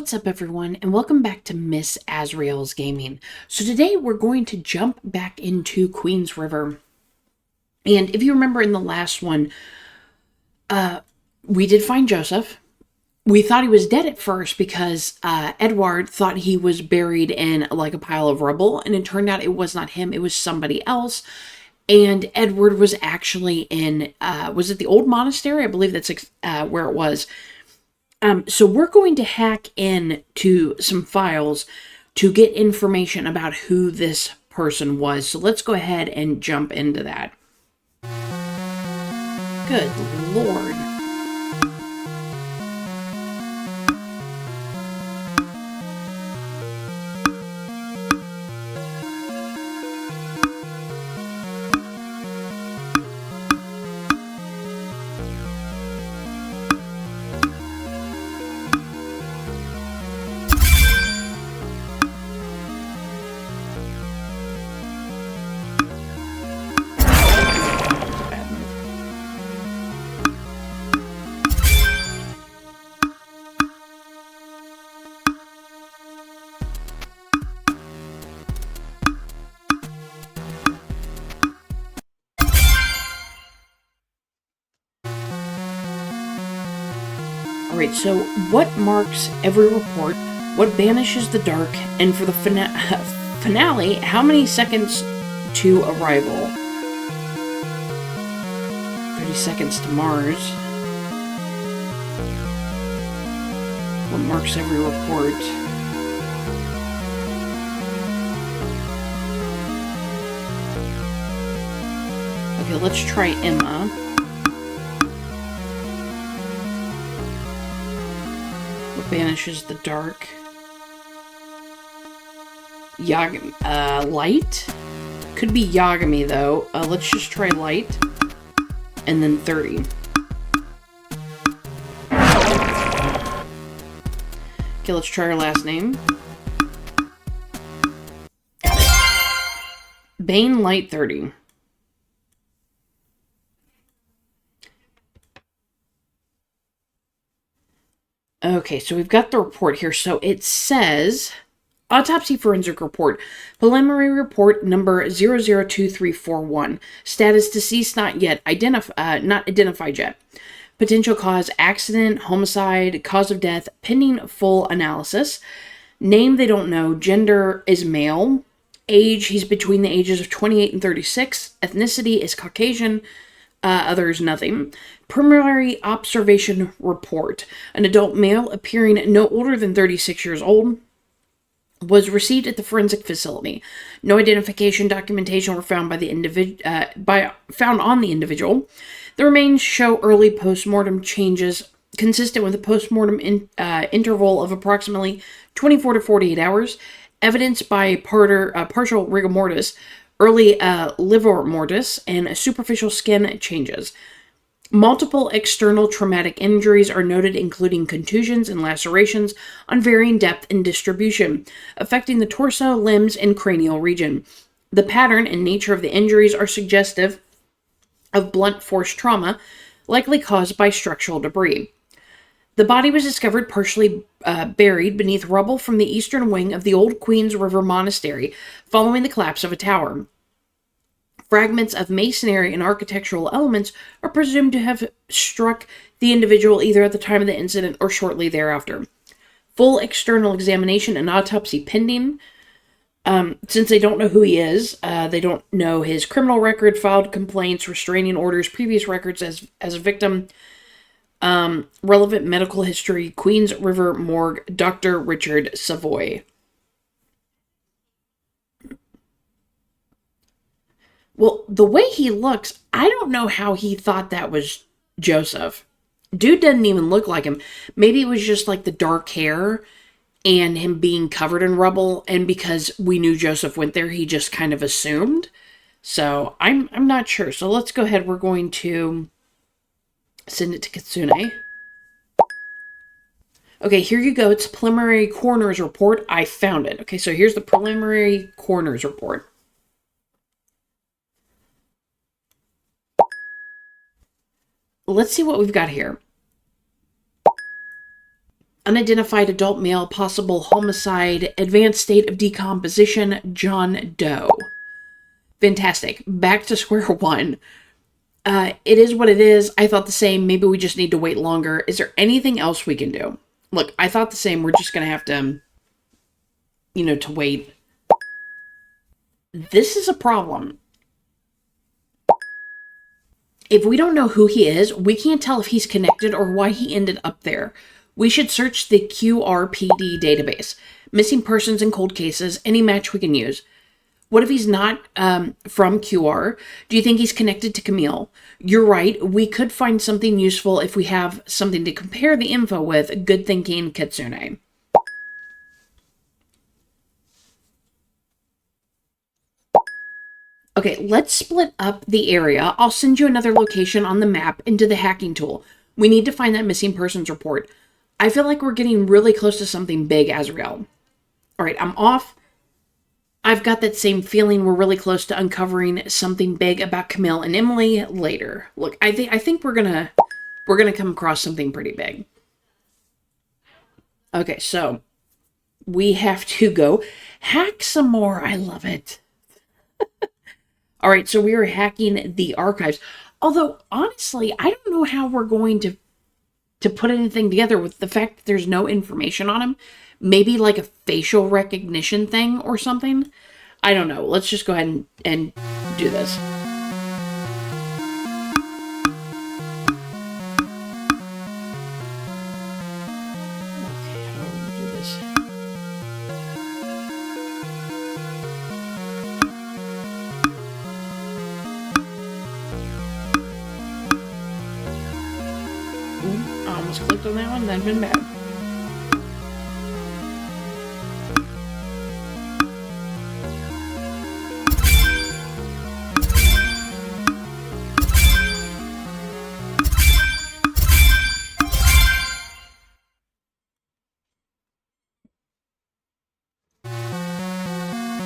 What's up everyone, and welcome back to Miss Azrael's Gaming. So today we're going to jump back into Queens River. And if you remember in the last one, we did find Joseph. We thought he was dead at first because Edward thought he was buried in like a pile of rubble, and it turned out it was not him, it was somebody else. And Edward was actually in, was it the old monastery? I believe that's where it was. So we're going to hack into some files to get information about who this person was. So let's go ahead and jump into that. Good Lord. Alright, so what marks every report? What banishes the dark? And for the finale, how many seconds to arrival? 30 seconds to Mars. What marks every report? Okay, let's try Emma. Banishes the dark. Light? Could be Yagami though. Let's just try light. And then 30. Okay, let's try our last name. Bane Light 30. Okay, so we've got the report here. So it says, Autopsy Forensic Report, Preliminary Report number 002341. Status deceased not identified yet. Potential cause accident, homicide, cause of death, pending full analysis. Name they don't know. Gender is male. Age, he's between the ages of 28 and 36. Ethnicity is Caucasian. Others, nothing. Preliminary Observation Report. An adult male appearing no older than 36 years old was received at the forensic facility. No identification documentation were found on the individual. The remains show early post-mortem changes consistent with a post-mortem interval of approximately 24 to 48 hours, evidenced by partial rigor mortis, early livor mortis, and superficial skin changes. Multiple external traumatic injuries are noted, including contusions and lacerations on varying depth and distribution, affecting the torso, limbs, and cranial region. The pattern and nature of the injuries are suggestive of blunt force trauma, likely caused by structural debris. The body was discovered partially buried beneath rubble from the eastern wing of the old Queens River Monastery following the collapse of a tower. Fragments of masonry and architectural elements are presumed to have struck the individual either at the time of the incident or shortly thereafter. Full external examination and autopsy pending. Since they don't know who he is, they don't know his criminal record, filed complaints, restraining orders, previous records as a victim, relevant medical history, Queens River Morgue, Dr. Richard Savoy. Well, the way he looks, I don't know how he thought that was Joseph. Dude doesn't even look like him. Maybe it was just like the dark hair and him being covered in rubble, and because we knew Joseph went there, he just kind of assumed. So I'm not sure. So let's go ahead. We're going to send it to Kitsune. Okay, here you go. It's a preliminary coroner's report. I found it. Okay, so here's the preliminary coroner's report. Let's see what we've got here. unidentified adult male, possible homicide, advanced state of decomposition, John Doe. Fantastic. Back to square one. It is what it is. I thought the same. Maybe we just need to wait longer. Is there anything else we can do? Look, I thought the same. We're just going to have to, to wait. This is a problem. If we don't know who he is, we can't tell if he's connected or why he ended up there. We should search the QRPD database. Missing persons and cold cases, any match we can use. What if he's not from QR? Do you think he's connected to Camille? You're right. We could find something useful if we have something to compare the info with. Good thinking, Kitsune. Okay, let's split up the area. I'll send you another location on the map into the hacking tool. We need to find that missing persons report. I feel like we're getting really close to something big, Azrael. All right, I'm off. I've got that same feeling we're really close to uncovering something big about Camille and Emily later. Look, I think we're gonna come across something pretty big. Okay, so we have to go hack some more. I love it. All right, so we are hacking the archives. Although, honestly, I don't know how we're going to put anything together with the fact that there's no information on him. Maybe like a facial recognition thing or something. I don't know. Let's just go ahead and do this. Okay, how do we do this? Ooh, I almost clicked on that one. That'd been bad.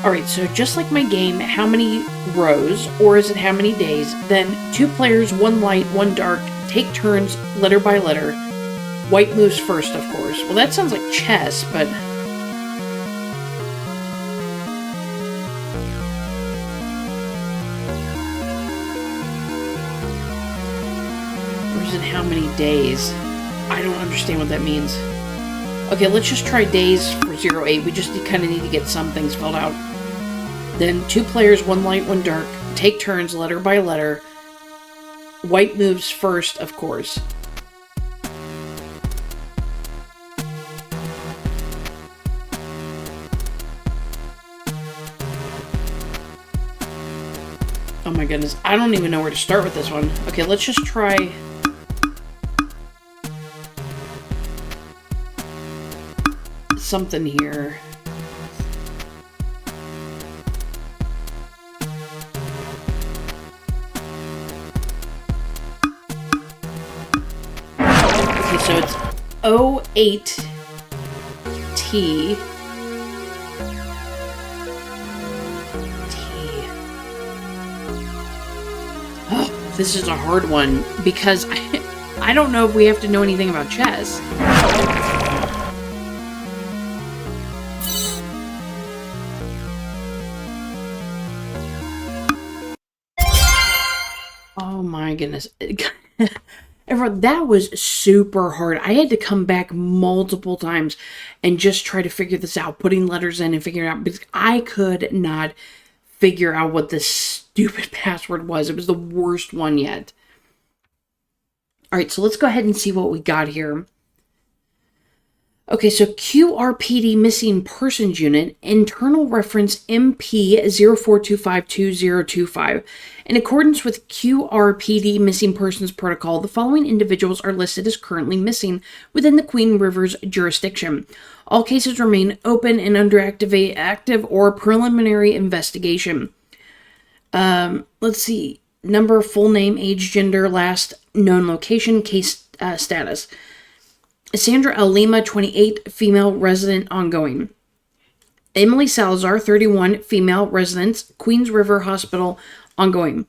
Alright, so just like my game, how many rows, or is it how many days? Then 2 players, 1 light, 1 dark, take turns, letter by letter. White moves first, of course. Well, that sounds like chess, but... Or is it how many days? I don't understand what that means. Okay, let's just try days for 08. We just kind of need to get some things filled out. Then 2 players, 1 light, 1 dark. Take turns, letter by letter. White moves first, of course. Oh my goodness, I don't even know where to start with this one. Okay, let's just try... something here. Okay, so it's 08T. Oh, this is a hard one because I don't know if we have to know anything about chess. Oh my goodness. Everyone, that was super hard. I had to come back multiple times and just try to figure this out, putting letters in and figuring it out, because I could not figure out what this stupid password was. It was the worst one yet. All right, so let's go ahead and see what we got here. Okay, so QRPD Missing Persons Unit, internal reference MP04252025. In accordance with QRPD Missing Persons Protocol, the following individuals are listed as currently missing within the Queen River's jurisdiction. All cases remain open and under active or preliminary investigation. Let's see. Number, full name, age, gender, last known location, case status. Sandra L. Lima, 28, female, resident, ongoing. Emily Salazar, 31, female, residence, Queens River Hospital, ongoing.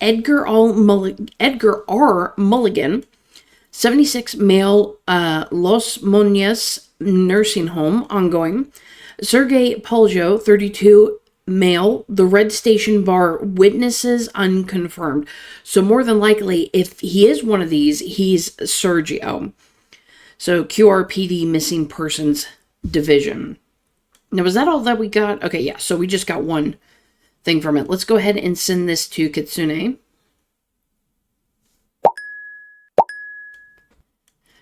Edgar R. Mulligan, 76 male Los Moñas nursing home ongoing. Sergei Poljo, 32 male, the Red Station bar, witnesses unconfirmed. So more than likely, if he is one of these, he's Sergio. So QRPD missing persons division. Now, was that all that we got? Okay, yeah, so we just got one thing from it. Let's go ahead and send this to Kitsune.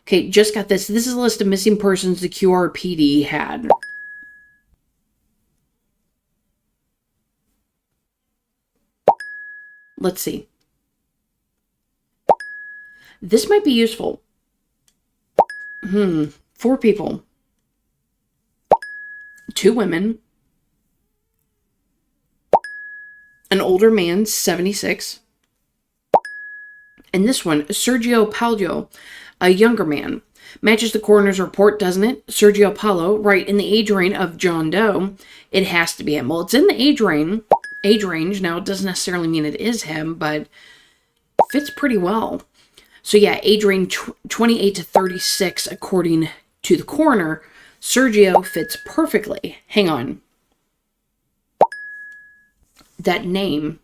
Okay, just got this. This is a list of missing persons the QRPD had. Let's see. This might be useful. 4 people. 2 women. An older man, 76. And this one, Sergio Palio, a younger man. Matches the coroner's report, doesn't it? Sergio Paulo, right, in the age range of John Doe. It has to be him. Well, it's in the age range. Now, it doesn't necessarily mean it is him, but fits pretty well. So yeah, age range 28 to 36, according to the coroner. Sergio fits perfectly. Hang on. That name.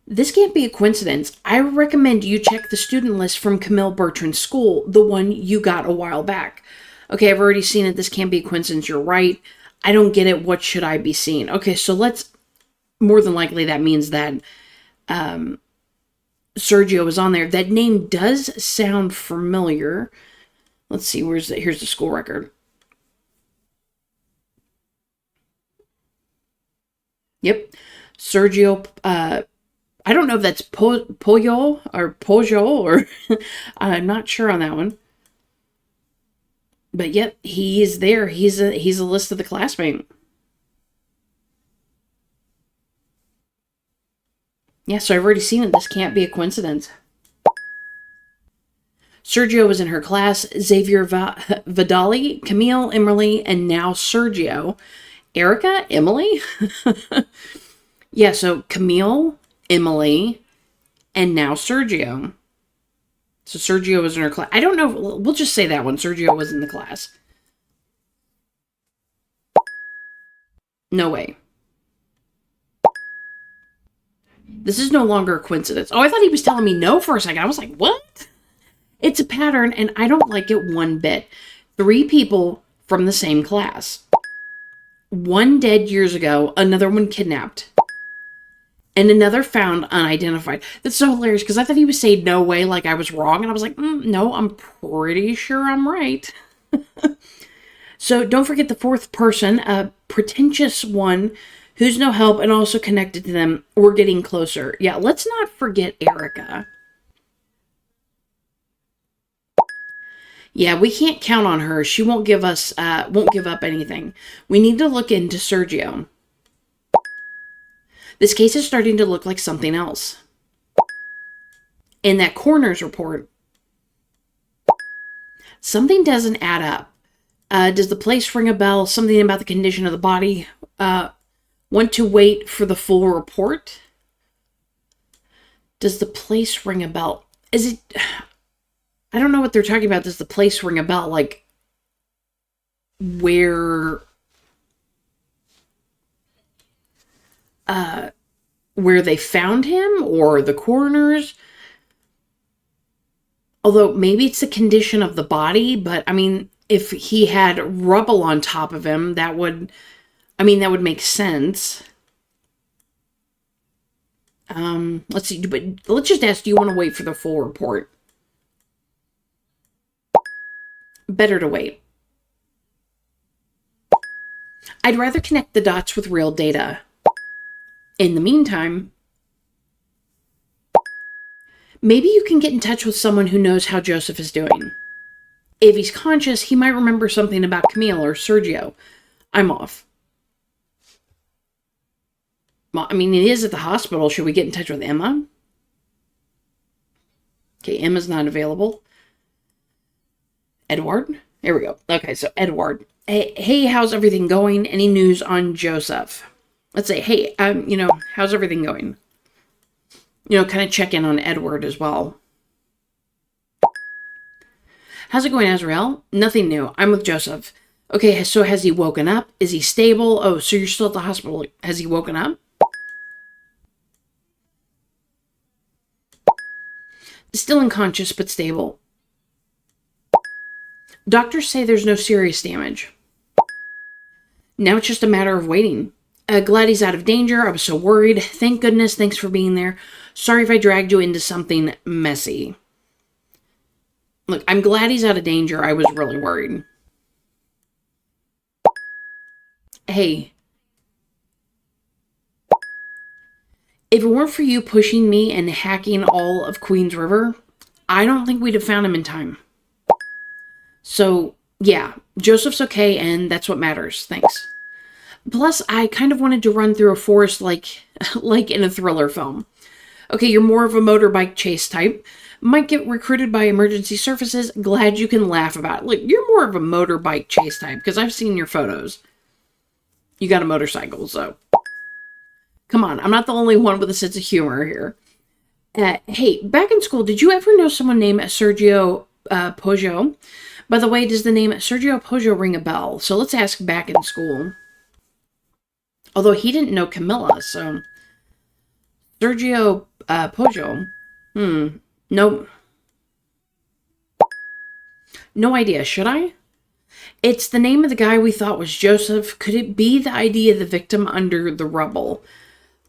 This can't be a coincidence. I recommend you check the student list from Camille Bertrand's school, the one you got a while back. Okay, I've already seen it. This can't be a coincidence. You're right. I don't get it. What should I be seeing? Okay, so let's... More than likely, that means that Sergio is on there. That name does sound familiar. Let's see. Here's the school record. Yep. Sergio... I don't know if that's Pollo or I'm not sure on that one. But yet he is there. He's a list of the classmate. Yeah, so I've already seen it. This can't be a coincidence. Sergio was in her class. Xavier Vidali, Camille, Emily, and now Sergio. Erica, Emily? Yeah, so Camille, Emily, and now Sergio. So Sergio was in her class. I don't know. We'll just say that one. Sergio was in the class. No way. This is no longer a coincidence. Oh, I thought he was telling me no for a second. I was like, what? It's a pattern, and I don't like it one bit. 3 people from the same class. 1 dead years ago, another one kidnapped. And another found unidentified. That's so hilarious, because I thought he was saying no way, like I was wrong. And I was like, no, I'm pretty sure I'm right. So don't forget the 4th person, a pretentious one who's no help and also connected to them. We're getting closer. Yeah, let's not forget Erica. Yeah, we can't count on her. She won't give up anything. We need to look into Sergio. This case is starting to look like something else. In that coroner's report, something doesn't add up. Does the place ring a bell? Something about the condition of the body. Want to wait for the full report? Does the place ring a bell? Is it... I don't know what they're talking about. Does the place ring a bell? Like, where they found him, or the coroner's? Although maybe it's the condition of the body, but I mean, if he had rubble on top of him, that would make sense. Let's see, but let's just ask, do you want to wait for the full report? Better to wait. I'd rather connect the dots with real data. In the meantime, maybe you can get in touch with someone who knows how Joseph is doing. If he's conscious, he might remember something about Camille or Sergio. I'm off. Well, I mean, it is at the hospital. Should we get in touch with Emma? Okay, Emma's not available. Edward? There we go. Okay, so Edward. Hey, how's everything going? Any news on Joseph? Let's say, hey, how's everything going? Kind of check in on Edward as well. How's it going, Azrael? Nothing new. I'm with Joseph. Okay, so has he woken up? Is he stable? Oh, so you're still at the hospital. Has he woken up? Still unconscious, but stable. Doctors say there's no serious damage. Now it's just a matter of waiting. Glad he's out of danger. I was so worried. Thank goodness. Thanks for being there. Sorry if I dragged you into something messy. Look, I'm glad he's out of danger. I was really worried. Hey. If it weren't for you pushing me and hacking all of Queen's River, I don't think we'd have found him in time. So, yeah, Joseph's okay, and that's what matters. Thanks. Plus, I kind of wanted to run through a forest like in a thriller film. Okay, you're more of a motorbike chase type. Might get recruited by emergency services. Glad you can laugh about it. Look, you're more of a motorbike chase type, because I've seen your photos. You got a motorcycle, so... Come on, I'm not the only one with a sense of humor here. Hey, back in school, did you ever know someone named Sergio Poggio? By the way, does the name Sergio Poggio ring a bell? So let's ask back in school. Although he didn't know Camilla, so... Sergio Poggio? Nope. No idea, should I? It's the name of the guy we thought was Joseph. Could it be the ID of the victim under the rubble?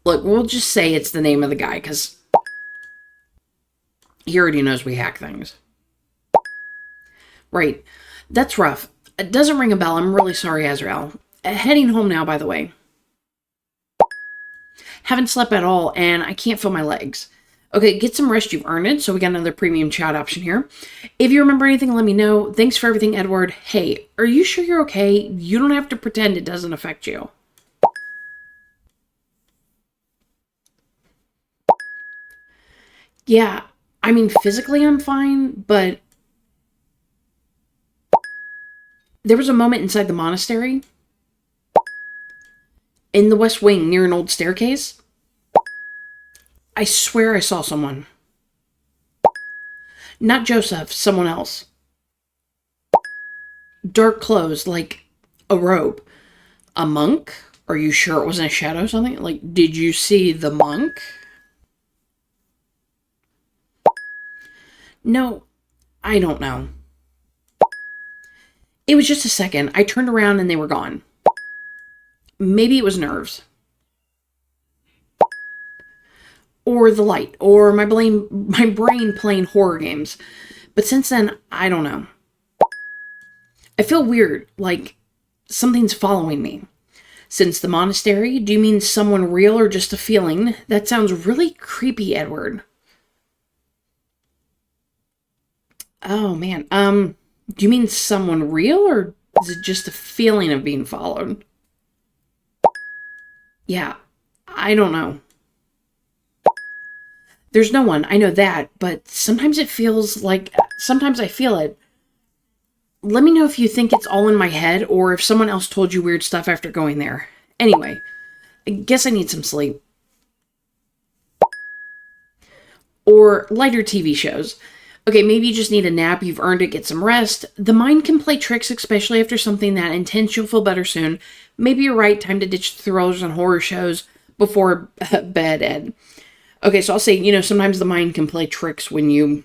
Look, we'll just say it's the name of the guy, because he already knows we hack things. Right. That's rough. It doesn't ring a bell. I'm really sorry, Azrael. Heading home now, by the way. Haven't slept at all, and I can't feel my legs. Okay, get some rest. You've earned it. So we got another premium chat option here. If you remember anything, let me know. Thanks for everything, Edward. Hey, are you sure you're okay? You don't have to pretend it doesn't affect you. Yeah, I mean, physically I'm fine, but there was a moment inside the monastery, in the West Wing, near an old staircase. I swear I saw someone. Not Joseph, someone else. Dark clothes, like a robe. A monk? Are you sure it wasn't a shadow or something? Like, did you see the monk? No, I don't know. It was just a second. I turned around and they were gone. Maybe it was nerves. Or the light. Or my brain playing horror games. But since then, I don't know. I feel weird, like something's following me. Since the monastery, do you mean someone real or just a feeling? That sounds really creepy, Edward. Oh, man. Do you mean someone real, or is it just a feeling of being followed? Yeah, I don't know. There's no one, I know that, but sometimes it feels like, sometimes I feel it. Let me know if you think it's all in my head, or if someone else told you weird stuff after going there. Anyway, I guess I need some sleep. Or lighter TV shows. Okay, maybe you just need a nap, you've earned it, get some rest. The mind can play tricks, especially after something that intense. You'll feel better soon. Maybe you're right, time to ditch thrillers and horror shows before bed, Ed. Okay, so I'll say, sometimes the mind can play tricks when you've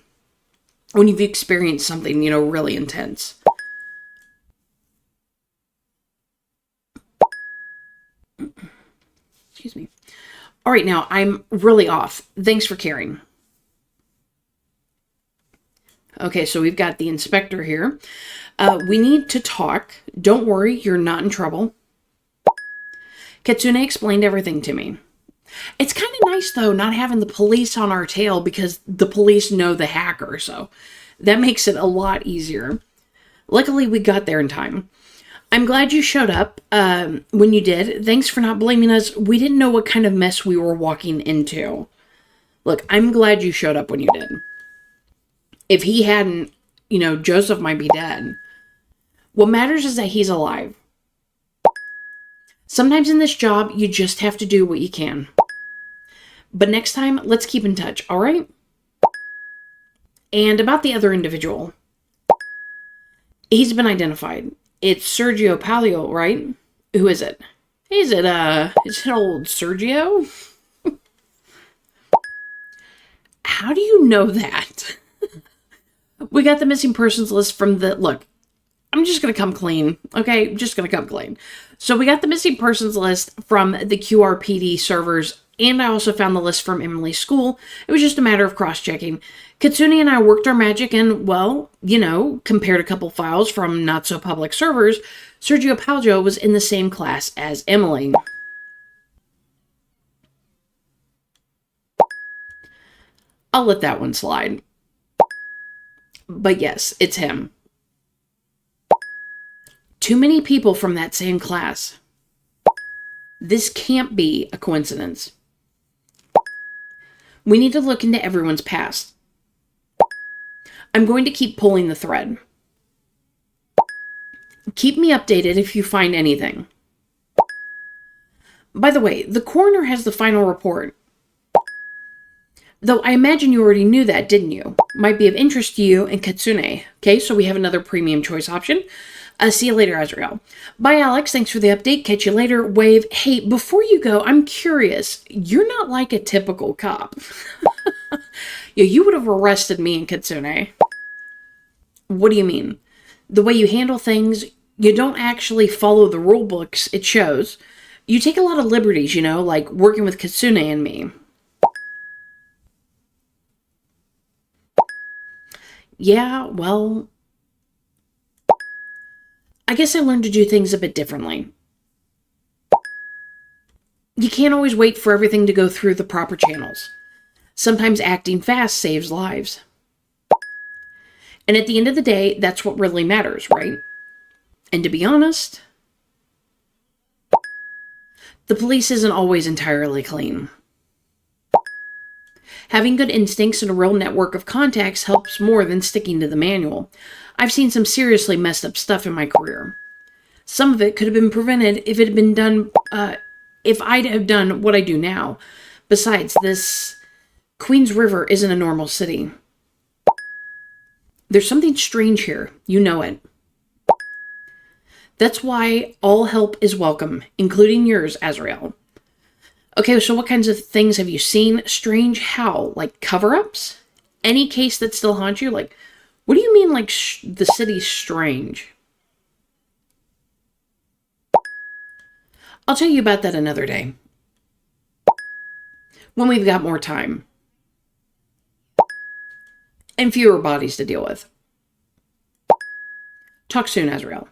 experienced something, really intense. Excuse me. All right, now I'm really off. Thanks for caring. Okay, so we've got the inspector here. We need to talk. Don't worry, you're not in trouble. Katsune explained everything to me. It's kind of nice, though, not having the police on our tail because the police know the hacker, so that makes it a lot easier. Luckily, we got there in time. I'm glad you showed up when you did. Thanks for not blaming us. We didn't know what kind of mess we were walking into. Look, I'm glad you showed up when you did. If he hadn't, Joseph might be dead. What matters is that he's alive. Sometimes in this job, you just have to do what you can. But next time, let's keep in touch, all right? And about the other individual, he's been identified. It's Sergio Palio, right? Who is it? Is it old Sergio? How do you know that? We got the missing persons list from the... Look, I'm just going to come clean, okay? Just going to come clean. So we got the missing persons list from the QRPD servers, and I also found the list from Emily's school. It was just a matter of cross-checking. Katsune and I worked our magic and, well, compared a couple files from not-so-public servers. Sergio Paljo was in the same class as Emily. I'll let that one slide. But yes, it's him. Too many people from that same class. This can't be a coincidence. We need to look into everyone's past. I'm going to keep pulling the thread. Keep me updated if you find anything. By the way, the coroner has the final report. Though I imagine you already knew that, didn't you? Might be of interest to you and Katsune. Okay, so we have another premium choice option. See you later, Azrael. Bye, Alex. Thanks for the update. Catch you later. Wave. Hey, before you go, I'm curious. You're not like a typical cop. Yeah, you would have arrested me and Katsune. What do you mean? The way you handle things, you don't actually follow the rule books, it shows. You take a lot of liberties, like working with Katsune and me. Yeah, well, I guess I learned to do things a bit differently. You can't always wait for everything to go through the proper channels. Sometimes acting fast saves lives. And at the end of the day, that's what really matters, right? And to be honest, the police isn't always entirely clean. Having good instincts and a real network of contacts helps more than sticking to the manual. I've seen some seriously messed up stuff in my career. Some of it could have been prevented if it had been done, if I'd have done what I do now. Besides, this Queens River isn't a normal city. There's something strange here. You know it. That's why all help is welcome, including yours, Azrael. Okay, so what kinds of things have you seen? Strange how? Like cover-ups? Any case that still haunts you? Like, what do you mean, like, the city's strange? I'll tell you about that another day. When we've got more time. And fewer bodies to deal with. Talk soon, Azrael.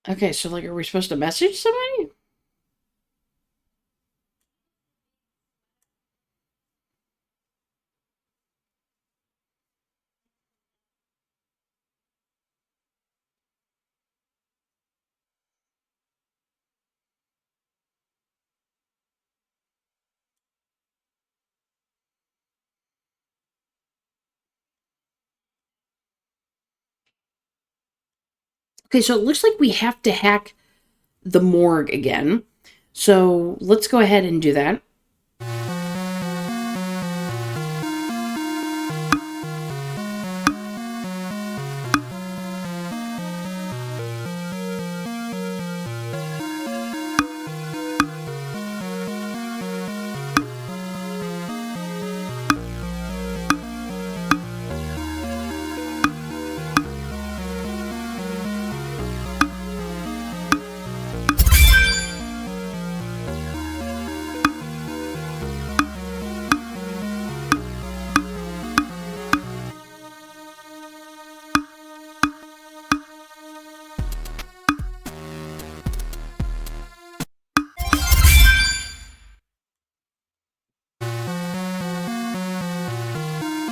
Okay, so, like, are we supposed to message somebody? Okay, so it looks like we have to hack the morgue again. So let's go ahead and do that.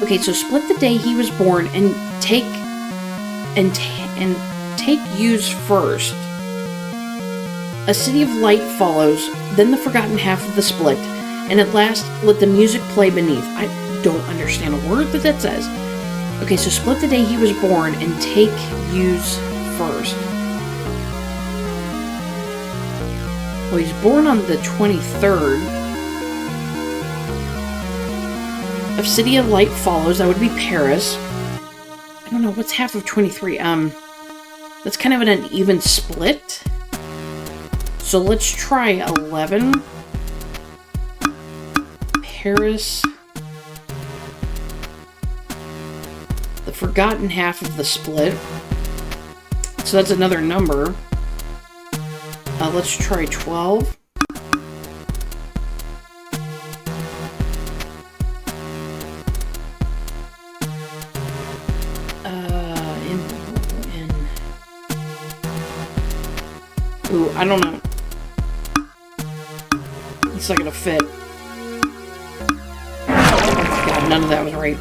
Okay, so split the day he was born and take use first. A city of light follows, then the forgotten half of the split, and at last let the music play beneath. I don't understand a word that says. Okay, so split the day he was born and take use first. Well, he's born on the 23rd. If City of Light follows, that would be Paris. I don't know, what's half of 23? That's kind of an uneven split. So let's try 11. Paris. The forgotten half of the split. So that's another number. Let's try 12. Ooh, I don't know. It's not gonna fit. Oh God, none of that was right.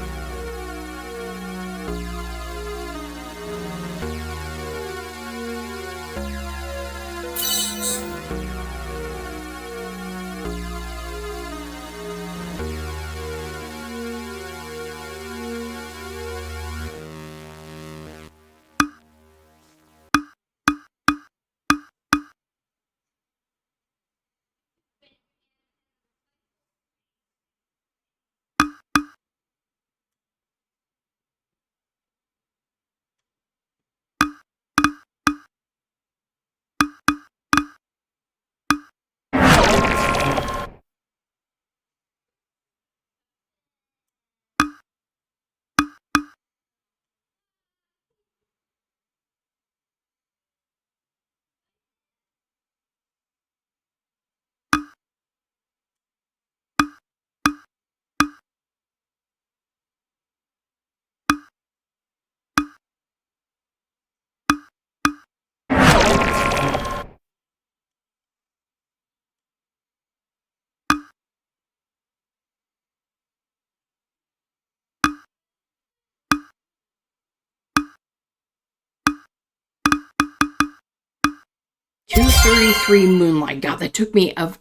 .233 Moonlight. God, that took me a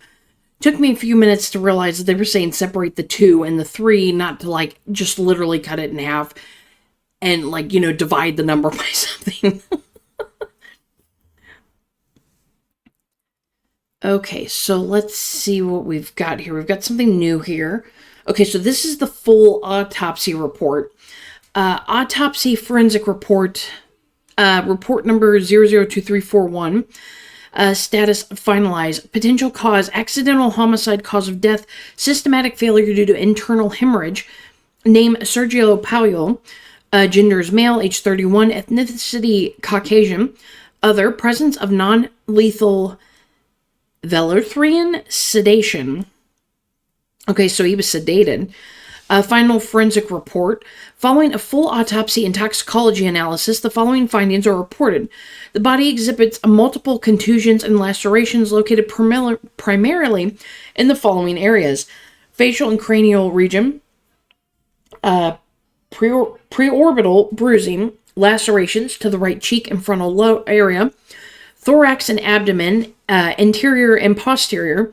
few minutes to realize that they were saying separate the 2 and the 3, not to like just literally cut it in half and like, you know, divide the number by something. Okay, so let's see what we've got here. We've got something new here. Okay, so this is the full autopsy report. Autopsy forensic report, report number 002341. Status finalized. Potential cause, accidental homicide, cause of death, systematic failure due to internal hemorrhage. Name, Sergio Puyol. Gender is male, age 31. Ethnicity, Caucasian. Other, presence of non-lethal Velothrian sedation. Okay, so he was sedated. Final forensic report. Following a full autopsy and toxicology analysis, the following findings are reported. The body exhibits multiple contusions and lacerations located primarily in the following areas. Facial and cranial region, preorbital bruising, lacerations to the right cheek and frontal lobe area, thorax and abdomen, interior and posterior,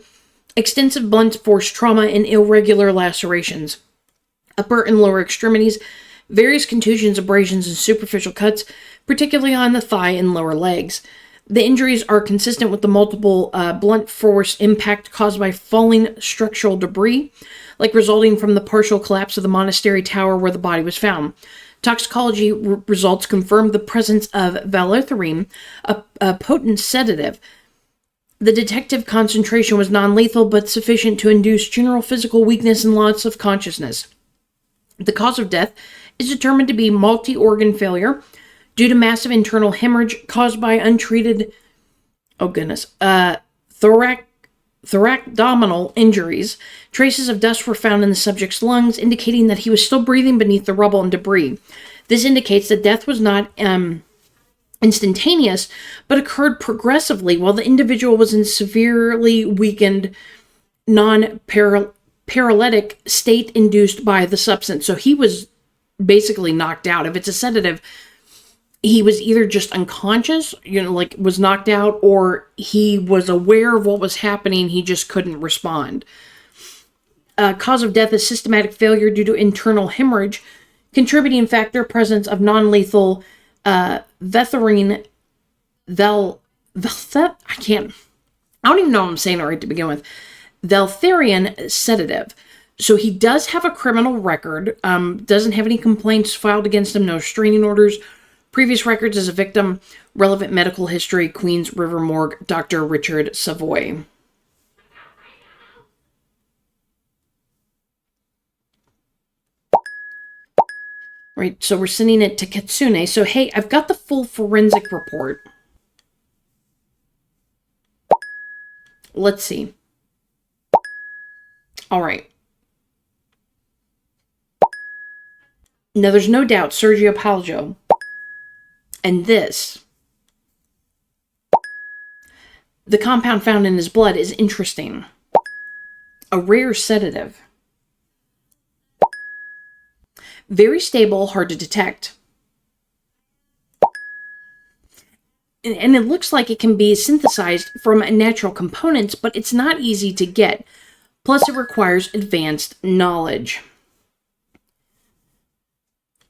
extensive blunt force trauma and irregular lacerations. Upper and lower extremities, various contusions, abrasions, and superficial cuts, particularly on the thigh and lower legs. The injuries are consistent with the multiple blunt force impact caused by falling structural debris, like resulting from the partial collapse of the monastery tower where the body was found. Toxicology results confirmed the presence of valotherine, a potent sedative. The detective concentration was non-lethal but sufficient to induce general physical weakness and loss of consciousness. The cause of death is determined to be multi-organ failure due to massive internal hemorrhage caused by untreated, thoracoabdominal injuries. Traces of dust were found in the subject's lungs, indicating that he was still breathing beneath the rubble and debris. This indicates that death was not instantaneous, but occurred progressively while the individual was in severely weakened, non-paralytic state induced by the substance. So he was basically knocked out. If it's a sedative, he was either just unconscious, like was knocked out, or he was aware of what was happening. He just couldn't respond. Cause of death is systematic failure due to internal hemorrhage. Contributing factor, presence of non-lethal vetherine I don't even know if I'm saying it right to begin with. Valtherian sedative. So he does have a criminal record, doesn't have any complaints filed against him, no restraining orders, previous records as a victim, relevant medical history, Queens River Morgue, Dr. Richard Savoy. Right, so we're sending it to Kitsune. So, hey, I've got the full forensic report. Let's see. All right. Now, there's no doubt Sergio Paljo. And this, the compound found in his blood, is interesting. A rare sedative. Very stable, hard to detect. And it looks like it can be synthesized from natural components, but it's not easy to get. Plus, it requires advanced knowledge.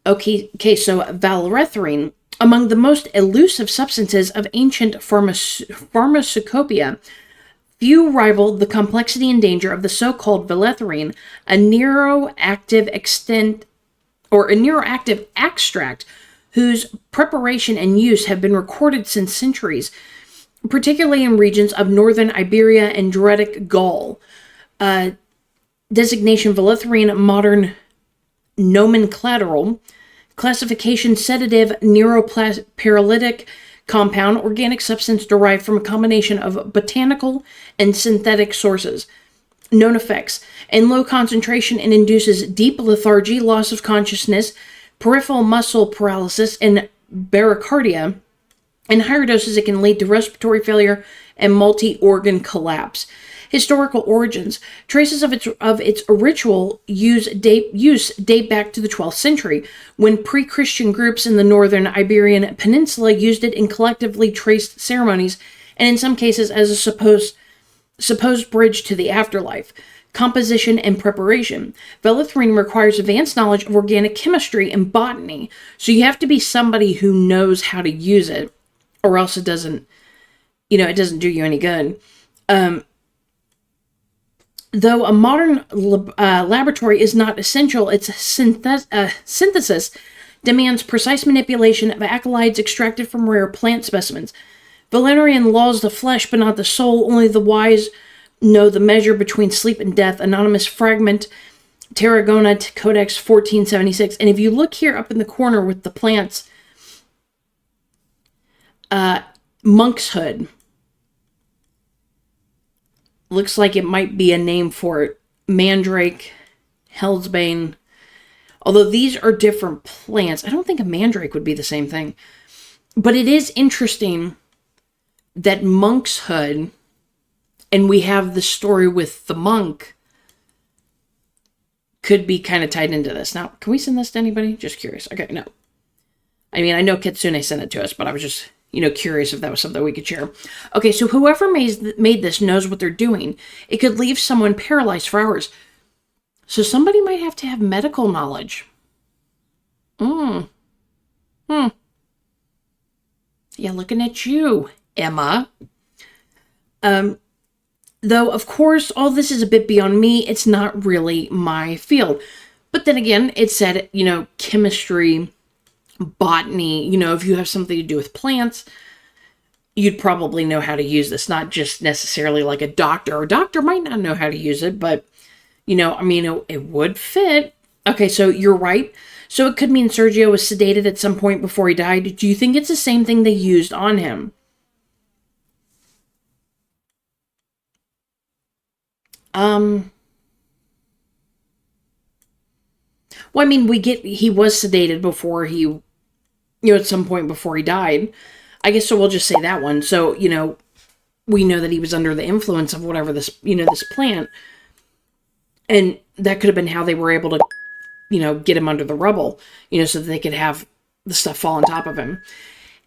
Okay, so valrethrine, among the most elusive substances of ancient pharmacopoeia, few rival the complexity and danger of the so-called valethrin, a neuroactive extract whose preparation and use have been recorded since centuries, particularly in regions of northern Iberia and Dretic Gaul. Designation valethrin, modern nomenclatural. Classification, sedative, neuroparalytic compound, organic substance derived from a combination of botanical and synthetic sources. Known effects: in low concentration, it induces deep lethargy, loss of consciousness, peripheral muscle paralysis, and bradycardia. In higher doses, it can lead to respiratory failure and multi-organ collapse. Historical origins. Traces of its ritual use date back to the 12th century, when pre-Christian groups in the northern Iberian Peninsula used it in collectively traced ceremonies, and in some cases as a supposed bridge to the afterlife. Composition and preparation. Valethrin requires advanced knowledge of organic chemistry and botany, so you have to be somebody who knows how to use it, or else it doesn't do you any good. Though a modern laboratory is not essential, its synthesis demands precise manipulation of alkaloids extracted from rare plant specimens. Valerian laws the flesh, but not the soul. Only the wise know the measure between sleep and death. Anonymous fragment, Tarragona Codex 1476. And if you look here up in the corner with the plants, monk's hood. Looks like it might be a name for it. Mandrake, Hellsbane. Although these are different plants. I don't think a mandrake would be the same thing. But it is interesting that monk's hood, and we have the story with the monk, could be kind of tied into this. Now, can we send this to anybody? Just curious. Okay, no. I mean, I know Kitsune sent it to us, but I was just, curious if that was something we could share. Okay, so whoever made this knows what they're doing. It could leave someone paralyzed for hours. So somebody might have to have medical knowledge. Yeah, looking at you, Emma. Though, of course, all this is a bit beyond me. It's not really my field. But then again, it said, chemistry, botany, if you have something to do with plants, you'd probably know how to use this. Not just necessarily like a doctor. A doctor might not know how to use it, but, it would fit. Okay, so you're right. So it could mean Sergio was sedated at some point before he died. Do you think it's the same thing they used on him? Well, I mean, he was sedated before he, at some point before he died. I guess so we'll just say that one. So, we know that he was under the influence of whatever this, this plant. And that could have been how they were able to, get him under the rubble, so that they could have, the stuff fall on top of him.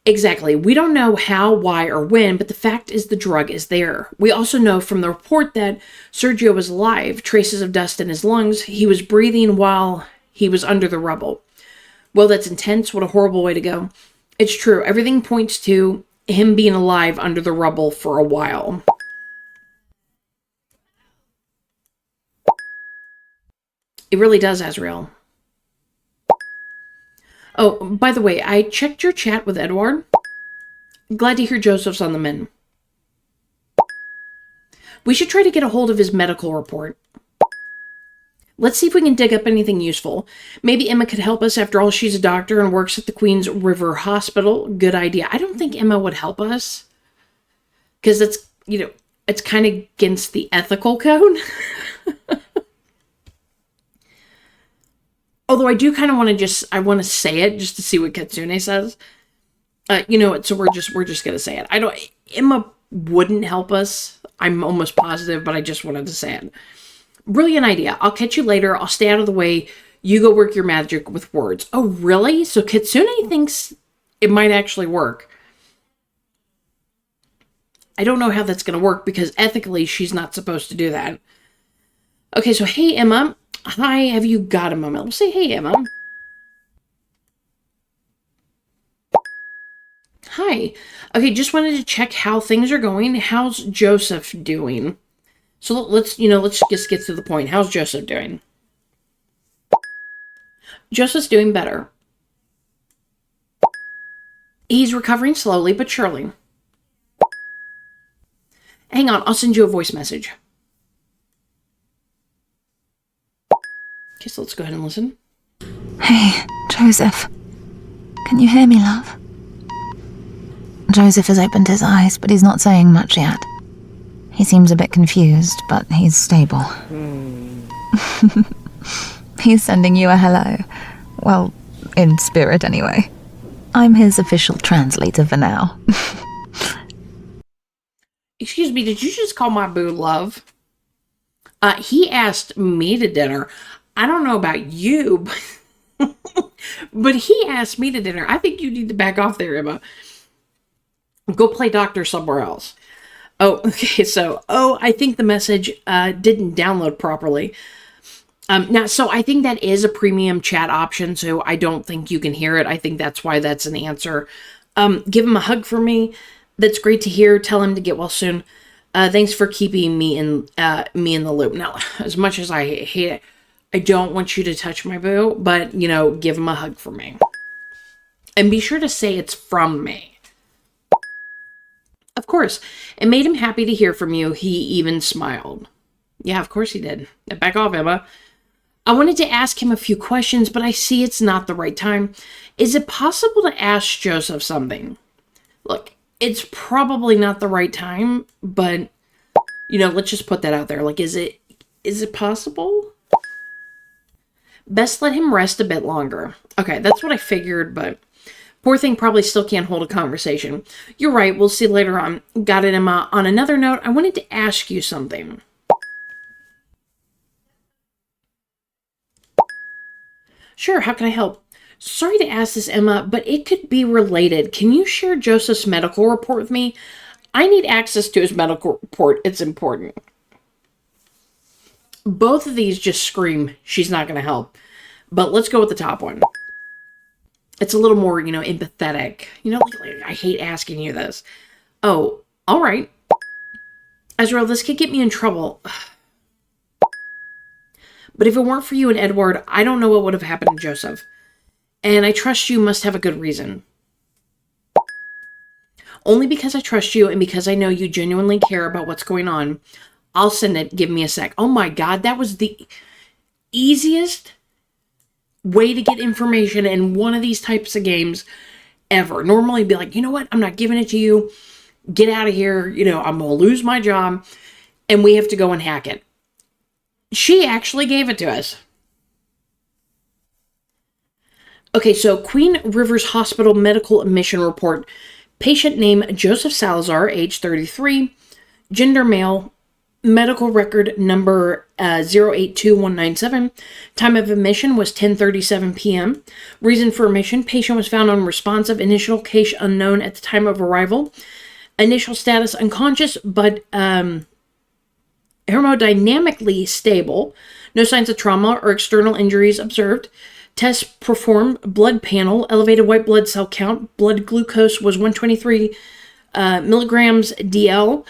Exactly. We don't know how, why, or when, but the fact is the drug is there. We also know from the report that Sergio was alive, traces of dust in his lungs. He was breathing while he was under the rubble. Well, that's intense. What a horrible way to go. It's true. Everything points to him being alive under the rubble for a while. It really does, Azrael. Oh, by the way, I checked your chat with Edward. Glad to hear Joseph's on the mend. We should try to get a hold of his medical report. Let's see if we can dig up anything useful. Maybe Emma could help us. After all, she's a doctor and works at the Queens River Hospital. Good idea. I don't think Emma would help us. Because it's, it's kind of against the ethical code. Although I do kind of want to I want to say it just to see what Katsune says. So we're just going to say it. Emma wouldn't help us. I'm almost positive, but I just wanted to say it. Brilliant idea. I'll catch you later. I'll stay out of the way. You go work your magic with words. Oh, really? So Katsune thinks it might actually work. I don't know how that's going to work because ethically she's not supposed to do that. Okay, so hey, Emma. Hi, have you got a moment? We'll say, hey, Emma. Hi. Okay, just wanted to check how things are going. How's Joseph doing? So let's just get to the point. How's Joseph doing? Joseph's doing better. He's recovering slowly but surely. Hang on, I'll send you a voice message. Okay, so let's go ahead and listen. Hey, Joseph. Can you hear me, love? Joseph has opened his eyes, but he's not saying much yet. He seems a bit confused, but he's stable. He's sending you a hello. Well, in spirit anyway. I'm his official translator for now. Excuse me, did you just call my boo love? He asked me to dinner. I don't know about you, but he asked me to dinner. I think you need to back off there, Emma. Go play doctor somewhere else. Oh, okay, so, I think the message didn't download properly. So I think that is a premium chat option, so I don't think you can hear it. I think that's why that's an answer. Give him a hug for me. That's great to hear. Tell him to get well soon. Thanks for keeping me in the loop. Now, as much as I hate it, I don't want you to touch my boo, but, give him a hug for me. And be sure to say it's from me. Of course. It made him happy to hear from you. He even smiled. Yeah, of course he did. Back off, Emma. I wanted to ask him a few questions, but I see it's not the right time. Is it possible to ask Joseph something? Look, it's probably not the right time, but, let's just put that out there. Like, is it possible? Best let him rest a bit longer. Okay, that's what I figured, but poor thing probably still can't hold a conversation. You're right, we'll see later on. Got it, Emma. On another note, I wanted to ask you something. Sure, how can I help? Sorry to ask this, Emma, but it could be related. Can you share Joseph's medical report with me? I need access to his medical report. It's important. Both of these just scream she's not going to help. But let's go with the top one. It's a little more, empathetic. I hate asking you this. Oh, all right. Azrael, this could get me in trouble. But if it weren't for you and Edward, I don't know what would have happened to Joseph. And I trust you must have a good reason. Only because I trust you and because I know you genuinely care about what's going on, I'll send it. Give me a sec. Oh my God, that was the easiest way to get information in one of these types of games ever. Normally be like, you know what? I'm not giving it to you. Get out of here. I'm going to lose my job. And we have to go and hack it. She actually gave it to us. Okay, so Queen Rivers Hospital medical admission report. Patient name Joseph Salazar, age 33. Gender male. Medical record number 082197. Time of admission was 10:37 p.m. Reason for admission: patient was found unresponsive. Initial case unknown at the time of arrival. Initial status unconscious, but hemodynamically stable. No signs of trauma or external injuries observed. Tests performed: blood panel, elevated white blood cell count, blood glucose was 123 milligrams DL.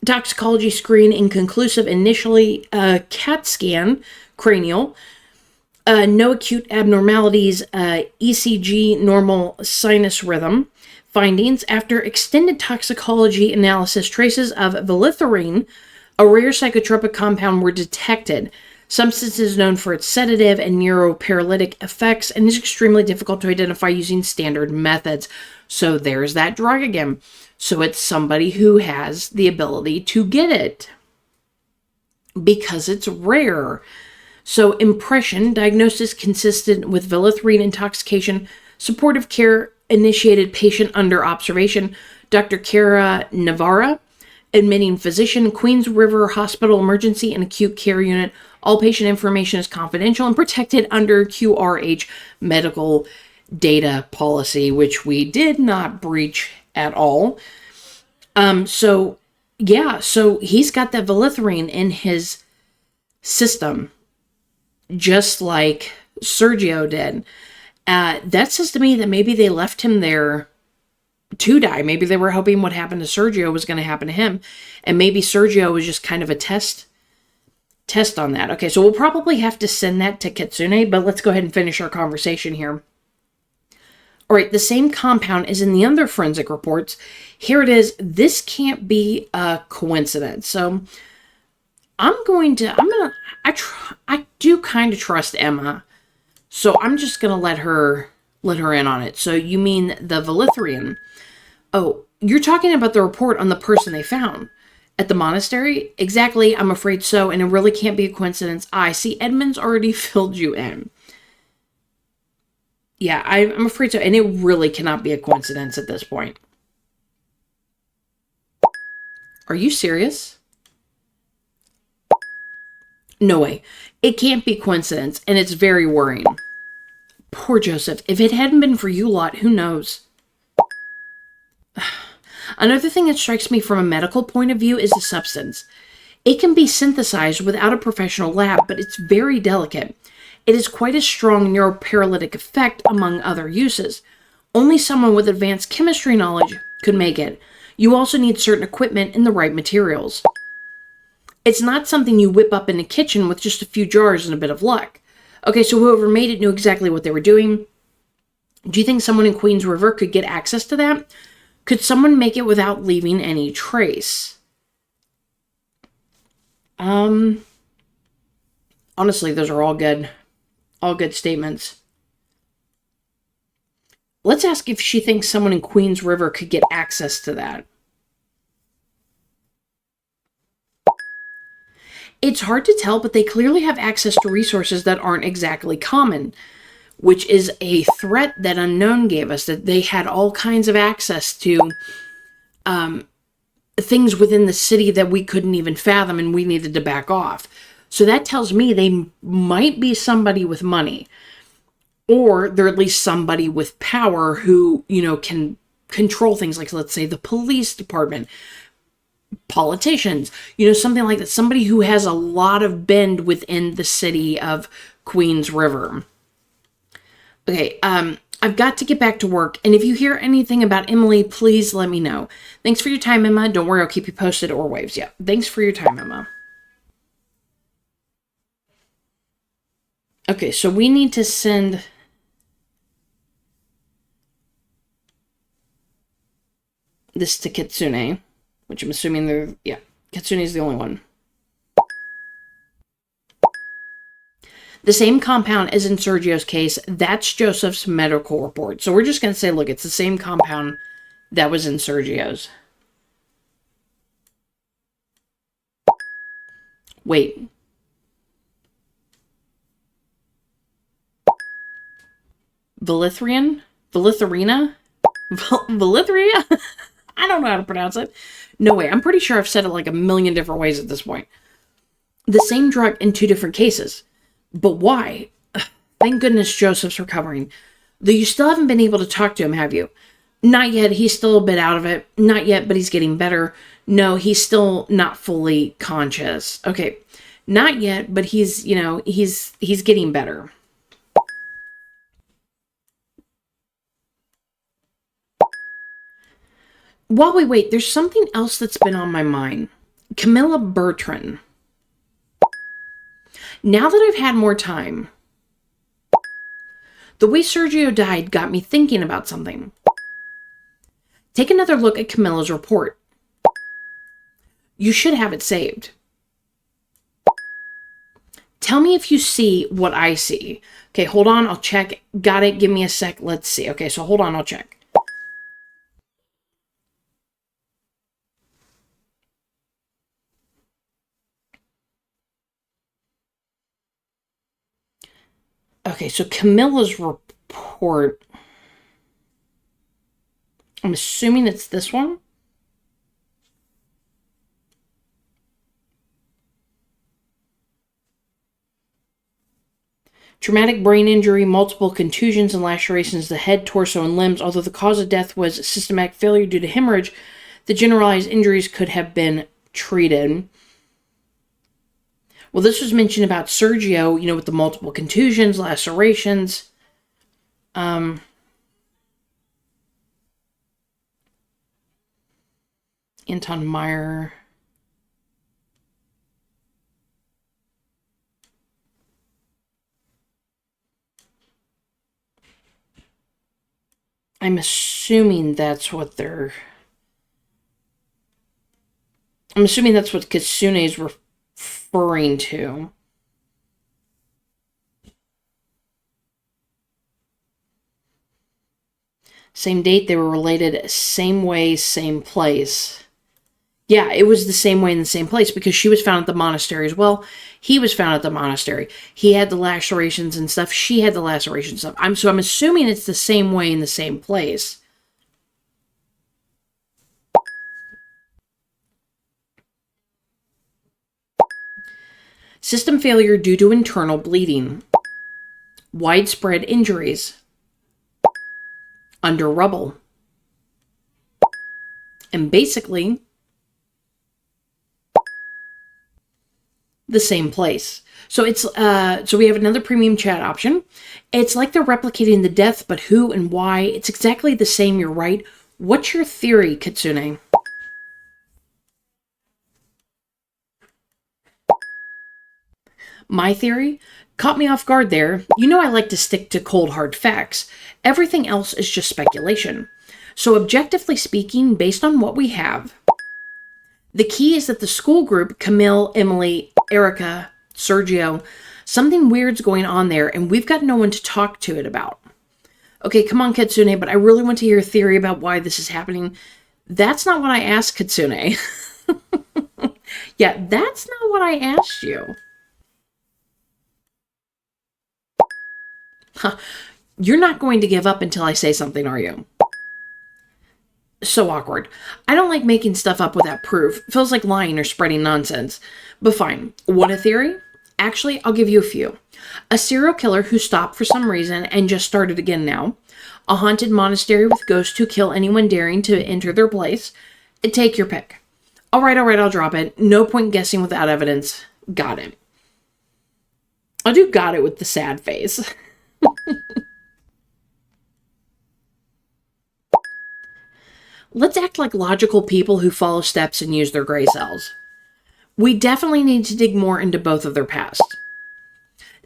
Toxicology screen inconclusive initially. CAT scan, cranial. No acute abnormalities. ECG normal sinus rhythm. Findings: after extended toxicology analysis, traces of vilitherine, a rare psychotropic compound, were detected. Substance is known for its sedative and neuroparalytic effects and is extremely difficult to identify using standard methods. So there's that drug again. So it's somebody who has the ability to get it because it's rare. So impression: diagnosis consistent with vilitherine intoxication. Supportive care initiated. Patient under observation. Dr. Kara Navarra. Admitting physician: Queens River Hospital Emergency and Acute Care Unit. All patient information is confidential and protected under QRH medical data policy, which we did not breach at all. So he's got that vilitherine in his system, just like Sergio did. That says to me that maybe they left him there to die. Maybe they were hoping what happened to Sergio was going to happen to him, and maybe Sergio was just kind of a test on that. Okay, so we'll probably have to send that to Kitsune, but let's go ahead and finish our conversation here. All right, the same compound is in the other forensic reports. Here it is. This can't be a coincidence. So I do kind of trust Emma. So I'm just going to let her in on it. So you mean the vilitherine? Oh, you're talking about the report on the person they found at the monastery? Exactly, I'm afraid so, and it really can't be a coincidence. I see Edmund's already filled you in. Yeah, I'm afraid so, and it really cannot be a coincidence at this point. Are you serious? No way. It can't be coincidence, and it's very worrying. Poor Joseph. If it hadn't been for you lot, who knows? Another thing that strikes me from a medical point of view is the substance. It can be synthesized without a professional lab, but it's very delicate. It has quite a strong neuroparalytic effect among other uses. Only someone with advanced chemistry knowledge could make it. You also need certain equipment and the right materials. It's not something you whip up in the kitchen with just a few jars and a bit of luck. Okay, so whoever made it knew exactly what they were doing. Do you think someone in Queens River could get access to that? Could someone make it without leaving any trace? Honestly, those are all good statements. Let's ask if she thinks someone in Queens River could get access to that. It's hard to tell, but they clearly have access to resources that aren't exactly common, which is a threat that Unknown gave us, that they had all kinds of access to things within the city that we couldn't even fathom, and we needed to back off. So that tells me they might be somebody with money, or they're at least somebody with power who, can control things like, let's say, the police department, politicians, something like that. Somebody who has a lot of bend within the city of Queens River. Okay, I've got to get back to work, and if you hear anything about Emily, please let me know. Thanks for your time, Emma. Don't worry, I'll keep you posted, or waves. Yeah, thanks for your time, Emma. Okay, so we need to send this to Kitsune, which I'm assuming Kitsune is the only one. The same compound as in Sergio's case, that's Joseph's medical report. So we're just going to say, look, it's the same compound that was in Sergio's. Wait. Vilitherina? Vilithria? I don't know how to pronounce it. No way. I'm pretty sure I've said it like a million different ways at this point. The same drug in 2 different cases. But why? Thank goodness Joseph's recovering. Though you still haven't been able to talk to him, have you? Not yet. He's still a bit out of it. Not yet, but he's getting better. No, he's still not fully conscious. Okay. Not yet, but he's getting better. While we wait, there's something else that's been on my mind. Camilla Bertrand. Now that I've had more time, the way Sergio died got me thinking about something. Take another look at Camilla's report. You should have it saved. Tell me if you see what I see. Okay, hold on, I'll check. Got it, give me a sec, let's see. Okay, so hold on, I'll check. Okay, so Camilla's report. I'm assuming it's this one. Traumatic brain injury, multiple contusions and lacerations to the head, torso, and limbs. Although the cause of death was systematic failure due to hemorrhage, the generalized injuries could have been treated. Well, this was mentioned about Sergio, with the multiple contusions, lacerations. Anton Meyer. I'm assuming that's what Kitsune is referring to. Same date, they were related, same way, same place. Yeah, it was the same way in the same place because she was found at the monastery as well. He was found at the monastery. He had the lacerations and stuff. She had the lacerations and stuff. I'm assuming it's the same way in the same place. System failure due to internal bleeding. Widespread injuries. Under rubble. And basically the same place. So it's so we have another premium chat option. It's like they're replicating the death, but who and why? It's exactly the same, you're right. What's your theory, Kitsune? My theory? Caught me off guard there. You know I like to stick to cold hard facts. Everything else is just speculation. So objectively speaking, based on what we have, the key is that the school group, Camille, Emily, Erica, Sergio, something weird's going on there and we've got no one to talk to it about. Okay, come on, Kitsune, but I really want to hear a theory about why this is happening. That's not what I asked, Kitsune. Yeah, that's not what I asked you. Huh. You're not going to give up until I say something, are you? So awkward. I don't like making stuff up without proof. Feels like lying or spreading nonsense. But fine. Want a theory? Actually, I'll give you a few. A serial killer who stopped for some reason and just started again now. A haunted monastery with ghosts who kill anyone daring to enter their place. Take your pick. All right, I'll drop it. No point guessing without evidence. Got it. I'll do got it with the sad face. Let's act like logical people who follow steps and use their gray cells. We definitely need to dig more into both of their past.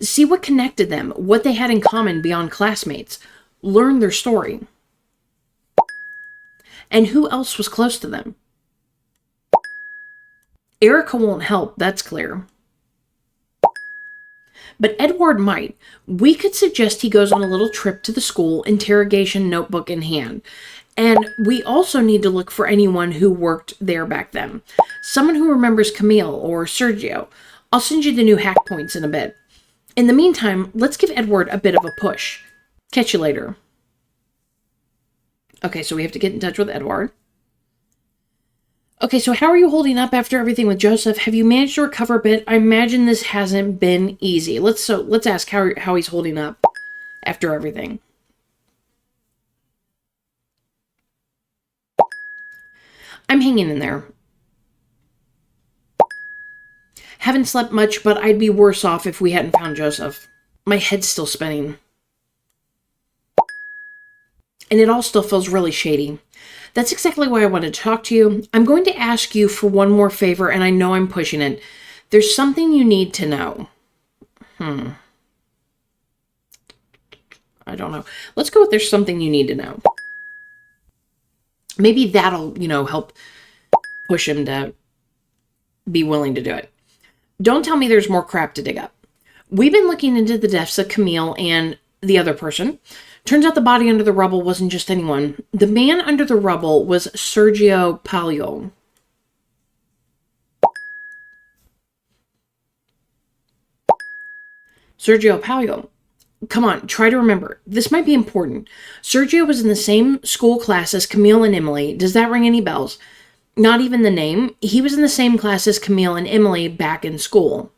See what connected them, what they had in common beyond classmates. Learn their story. And who else was close to them? Erica won't help, that's clear. But Edward might. We could suggest he goes on a little trip to the school, interrogation notebook in hand. And we also need to look for anyone who worked there back then. Someone who remembers Camille or Sergio. I'll send you the new hack points in a bit. In the meantime, let's give Edward a bit of a push. Catch you later. Okay, so we have to get in touch with Edward. Okay, so how are you holding up after everything with Joseph? Have you managed to recover a bit? I imagine this hasn't been easy. Let's ask how he's holding up after everything. I'm hanging in there. Haven't slept much, but I'd be worse off if we hadn't found Joseph. My head's still spinning. And it all still feels really shady. That's exactly why I wanted to talk to you. I'm going to ask you for one more favor, and I know I'm pushing it. There's something you need to know. I don't know. Let's go with there's something you need to know. Maybe that'll, help push him to be willing to do it. Don't tell me there's more crap to dig up. We've been looking into the deaths of Camille and the other person. Turns out the body under the rubble wasn't just anyone. The man under the rubble was Sergio Palio. Sergio Palio. Come on, try to remember. This might be important. Sergio was in the same school class as Camille and Emily. Does that ring any bells? Not even the name. He was in the same class as Camille and Emily back in school.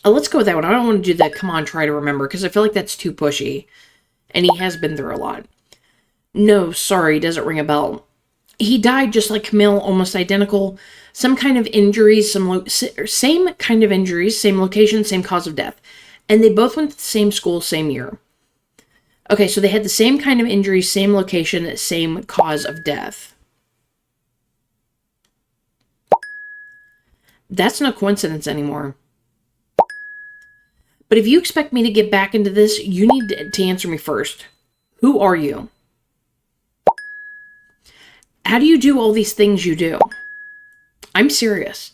Let's go with that one. I don't want to do that. Come on, try to remember, because I feel like that's too pushy. And he has been through a lot. No, sorry, doesn't ring a bell. He died just like Camille, almost identical. Some kind of injuries, same kind of injuries, same location, same cause of death. And they both went to the same school, same year. Okay, so they had the same kind of injuries, same location, same cause of death. That's no coincidence anymore. But if you expect me to get back into this, you need to answer me first. Who are you? How do you do all these things you do? I'm serious.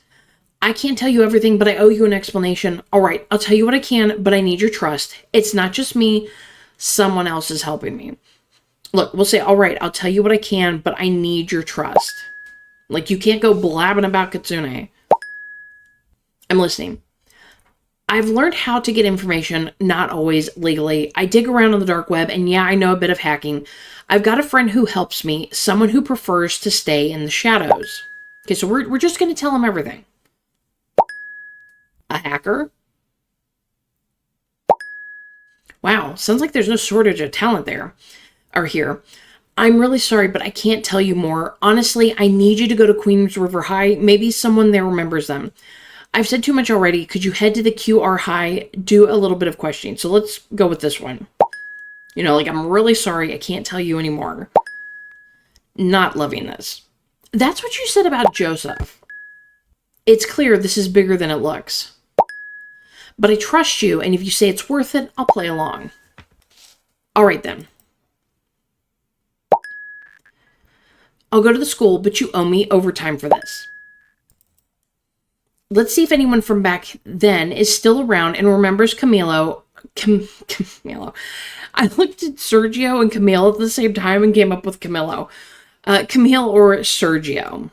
I can't tell you everything, but I owe you an explanation. All right, I'll tell you what I can, but I need your trust. It's not just me. Someone else is helping me. Look, we'll say, all right, I'll tell you what I can, but I need your trust. Like, you can't go blabbing about Kitsune. I'm listening. I've learned how to get information, not always legally. I dig around on the dark web, and yeah, I know a bit of hacking. I've got a friend who helps me, someone who prefers to stay in the shadows. Okay, so we're just going to tell him everything. A hacker? Wow, sounds like there's no shortage of talent there, or here. I'm really sorry, but I can't tell you more. Honestly, I need you to go to Queens River High. Maybe someone there remembers them. I've said too much already. Could you head to the QR High, do a little bit of questioning? So let's go with this one. I'm really sorry. I can't tell you anymore. Not loving this. That's what you said about Joseph. It's clear this is bigger than it looks. But I trust you, and if you say it's worth it, I'll play along. All right, then. I'll go to the school, but you owe me overtime for this. Let's see if anyone from back then is still around and remembers Camilo. Camilo. I looked at Sergio and Camille at the same time and came up with Camilo. Camille or Sergio.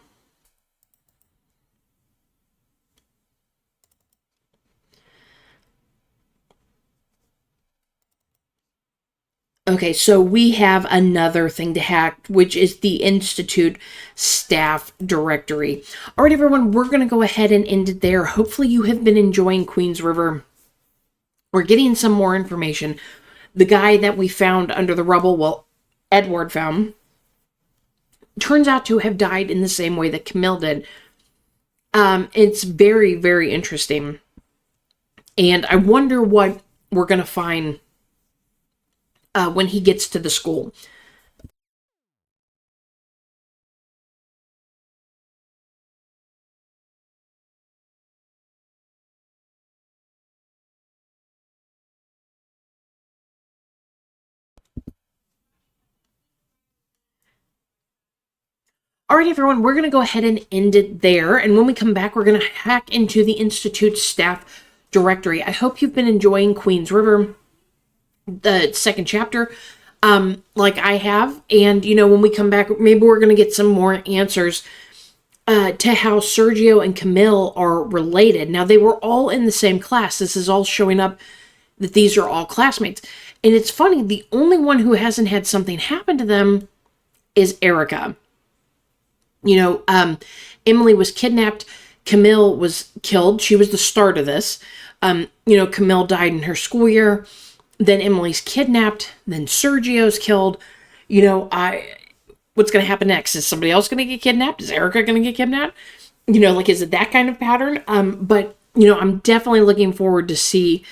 Okay, so we have another thing to hack, which is the Institute staff directory. All right, everyone, we're going to go ahead and end it there. Hopefully you have been enjoying Queens River. We're getting some more information. The guy that we found under the rubble, well, Edward found, turns out to have died in the same way that Camille did. It's very, very interesting. And I wonder what we're going to find when he gets to the school. All right, everyone, we're going to go ahead and end it there. And when we come back, we're going to hack into the Institute staff directory. I hope you've been enjoying Queens River, the second chapter, like I have. And, when we come back, maybe we're going to get some more answers to how Sergio and Camille are related. Now, they were all in the same class. This is all showing up that these are all classmates. And it's funny, the only one who hasn't had something happen to them is Erica. Emily was kidnapped. Camille was killed. She was the start of this. Camille died in her school year. Then Emily's kidnapped. Then Sergio's killed. What's going to happen next? Is somebody else going to get kidnapped? Is Erica going to get kidnapped? Is it that kind of pattern? But I'm definitely looking forward to see,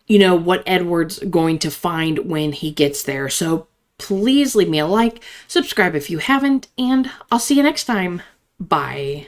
what Edward's going to find when he gets there. So please leave me a like, subscribe if you haven't, and I'll see you next time. Bye.